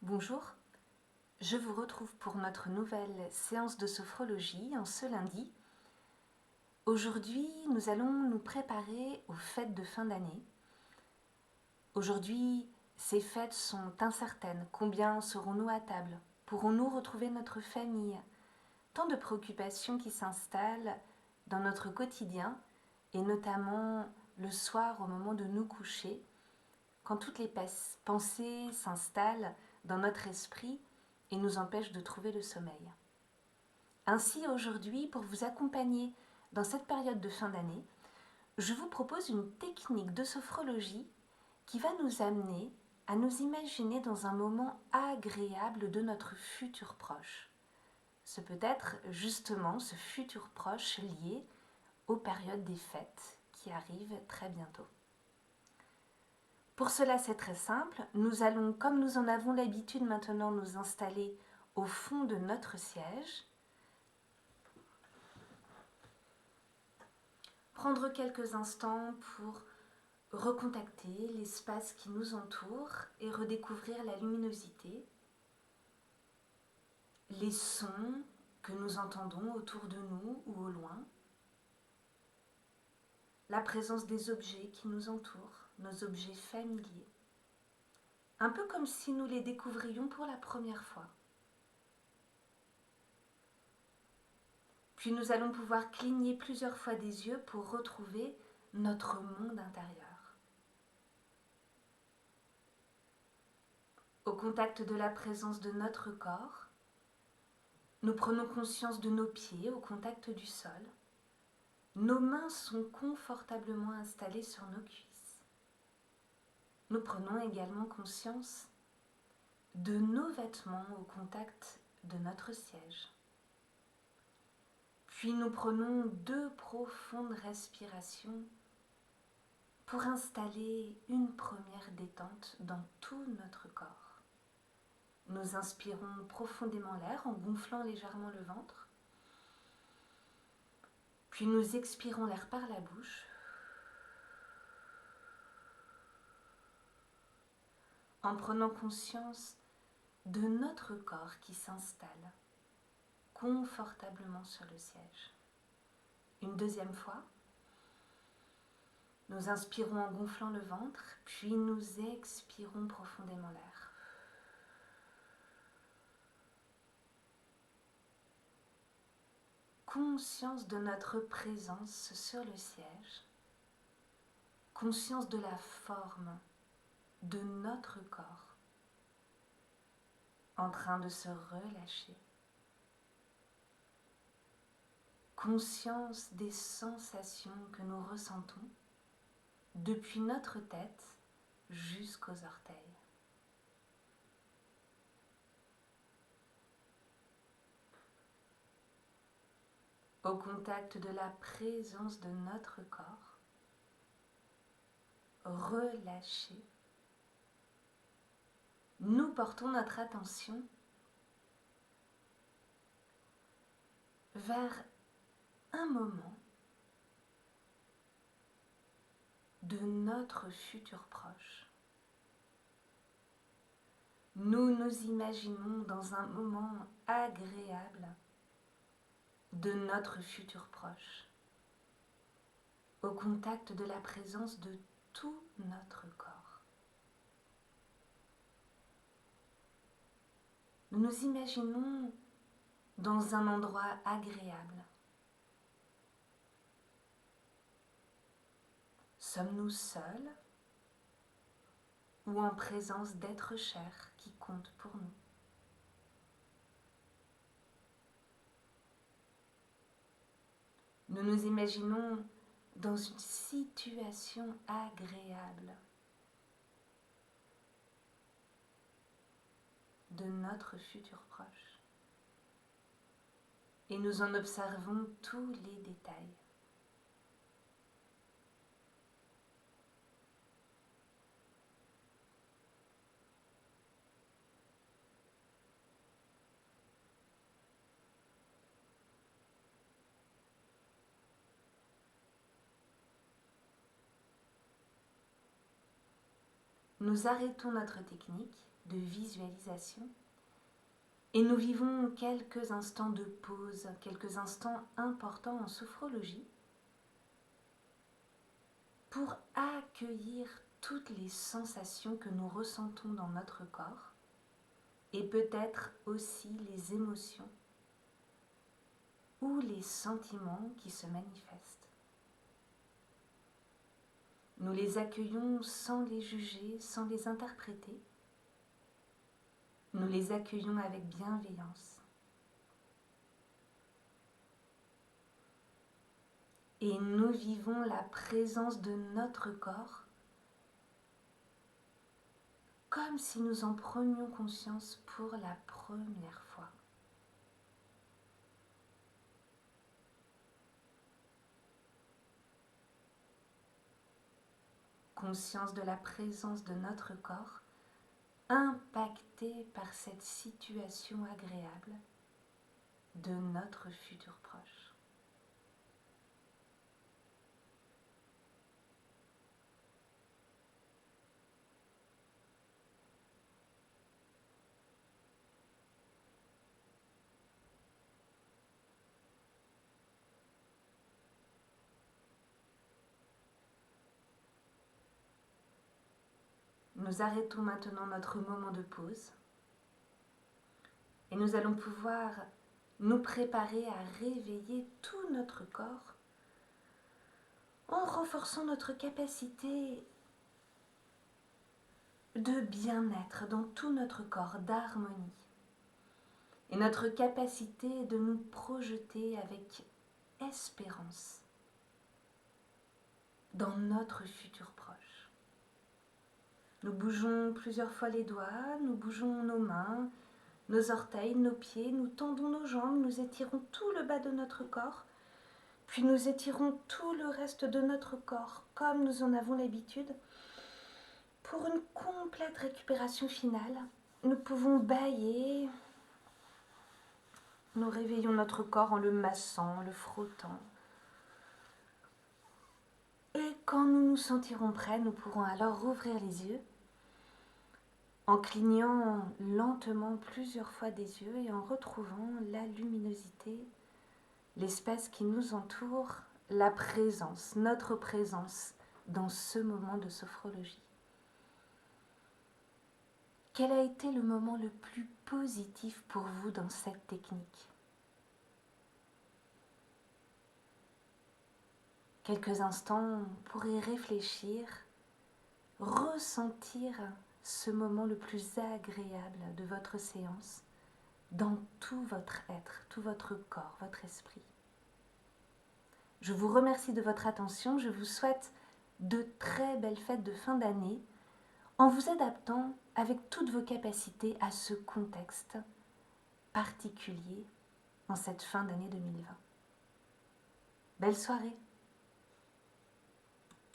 Bonjour, je vous retrouve pour notre nouvelle séance de sophrologie en ce lundi. Aujourd'hui, nous allons nous préparer aux fêtes de fin d'année. Aujourd'hui, ces fêtes sont incertaines. Combien serons-nous à table? Pourrons-nous retrouver notre famille? Tant de préoccupations qui s'installent dans notre quotidien et notamment le soir au moment de nous coucher, quand toutes les pensées s'installent dans notre esprit et nous empêchent de trouver le sommeil. Ainsi, aujourd'hui, pour vous accompagner dans cette période de fin d'année, je vous propose une technique de sophrologie qui va nous amener à nous imaginer dans un moment agréable de notre futur proche. Ce peut être justement ce futur proche lié aux périodes des fêtes qui arrivent très bientôt. Pour cela, c'est très simple. Nous allons, comme nous en avons l'habitude maintenant, nous installer au fond de notre siège. Prendre quelques instants pour recontacter l'espace qui nous entoure et redécouvrir la luminosité, les sons que nous entendons autour de nous ou au loin, la présence des objets qui nous entourent, nos objets familiers, un peu comme si nous les découvrions pour la première fois. Puis nous allons pouvoir cligner plusieurs fois des yeux pour retrouver notre monde intérieur. Au contact de la présence de notre corps, nous prenons conscience de nos pieds au contact du sol. Nos mains sont confortablement installées sur nos cuisses. Nous prenons également conscience de nos vêtements au contact de notre siège. Puis nous prenons 2 profondes respirations pour installer une première détente dans tout notre corps. Nous inspirons profondément l'air en gonflant légèrement le ventre. Puis nous expirons l'air par la bouche en prenant conscience de notre corps qui s'installe confortablement sur le siège. Une deuxième fois, nous inspirons en gonflant le ventre, puis nous expirons profondément l'air. Conscience de notre présence sur le siège, conscience de la forme de notre corps en train de se relâcher. Conscience des sensations que nous ressentons depuis notre tête jusqu'aux orteils. Au contact de la présence de notre corps, relâché, nous portons notre attention vers un moment de notre futur proche. Nous nous imaginons dans un moment agréable de notre futur proche, au contact de la présence de tout notre corps. Nous nous imaginons dans un endroit agréable. Sommes-nous seuls ou en présence d'êtres chers qui comptent pour nous? Nous nous imaginons dans une situation agréable de notre futur proche et nous en observons tous les détails. Nous arrêtons notre technique de visualisation. Et nous vivons quelques instants de pause, quelques instants importants en sophrologie pour accueillir toutes les sensations que nous ressentons dans notre corps et peut-être aussi les émotions ou les sentiments qui se manifestent. Nous les accueillons sans les juger, sans les interpréter. Nous les accueillons avec bienveillance. Et nous vivons la présence de notre corps comme si nous en prenions conscience pour la première fois. Conscience de la présence de notre corps impacté par cette situation agréable de notre futur proche. Nous arrêtons maintenant notre moment de pause et nous allons pouvoir nous préparer à réveiller tout notre corps en renforçant notre capacité de bien-être dans tout notre corps, d'harmonie, et notre capacité de nous projeter avec espérance dans notre futur proche. Nous bougeons plusieurs fois les doigts, nous bougeons nos mains, nos orteils, nos pieds, nous tendons nos jambes, nous étirons tout le bas de notre corps, puis nous étirons tout le reste de notre corps comme nous en avons l'habitude. Pour une complète récupération finale, nous pouvons bâiller. Nous réveillons notre corps en le massant, en le frottant. Et quand nous nous sentirons prêts, nous pourrons alors rouvrir les yeux en clignant lentement plusieurs fois des yeux et en retrouvant la luminosité, l'espace qui nous entoure, la présence, notre présence dans ce moment de sophrologie. Quel a été le moment le plus positif pour vous dans cette technique ? Quelques instants pour y réfléchir, ressentir ce moment le plus agréable de votre séance dans tout votre être, tout votre corps, votre esprit. Je vous remercie de votre attention, je vous souhaite de très belles fêtes de fin d'année en vous adaptant avec toutes vos capacités à ce contexte particulier en cette fin d'année 2020. Belle soirée!